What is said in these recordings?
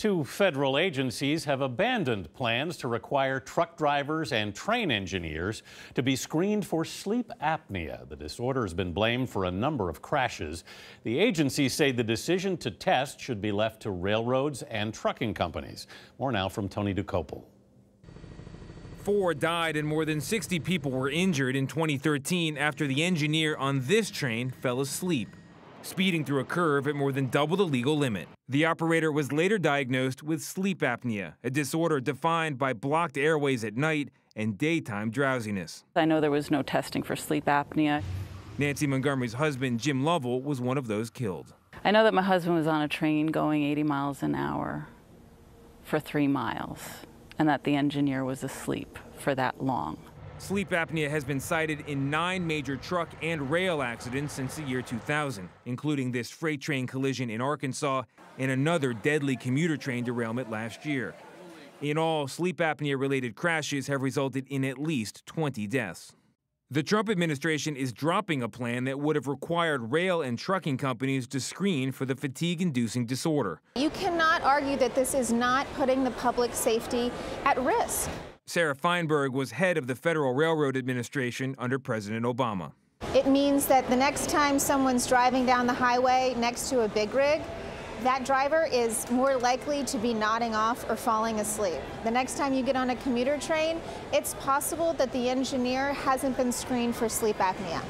Two federal agencies have abandoned plans to require truck drivers and train engineers to be screened for sleep apnea. The disorder has been blamed for a number of crashes. The agencies say the decision to test should be left to railroads and trucking companies. More now from Tony Dokoupil. 4 died and more than 60 people were injured in 2013 after the engineer on this train fell asleep, speeding through a curve at more than double the legal limit. The operator was later diagnosed with sleep apnea, a disorder defined by blocked airways at night and daytime drowsiness. I know there was no testing for sleep apnea. Nancy Montgomery's husband, Jim Lovell, was one of those killed. I know that my husband was on a train going 80 miles an hour for 3 miles, and that the engineer was asleep for that long. Sleep apnea has been cited in 9 major truck and rail accidents since the year 2000, including this freight train collision in Arkansas and another deadly commuter train derailment last year. In all, sleep apnea-related crashes have resulted in at least 20 deaths. The Trump administration is dropping a plan that would have required rail and trucking companies to screen for the fatigue-inducing disorder. You cannot argue that this is not putting the public safety at risk. Sarah Feinberg was head of the Federal Railroad Administration under President Obama. It means that the next time someone's driving down the highway next to a big rig, that driver is more likely to be nodding off or falling asleep. The next time you get on a commuter train, it's possible that the engineer hasn't been screened for sleep apnea.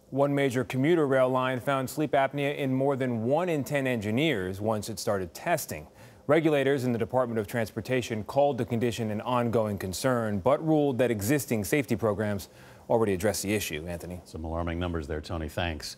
One major commuter rail line found sleep apnea in more than 1 in 10 engineers once it started testing. Regulators in the Department of Transportation called the condition an ongoing concern, but ruled that existing safety programs already address the issue. Anthony. Some alarming numbers there, Tony. Thanks.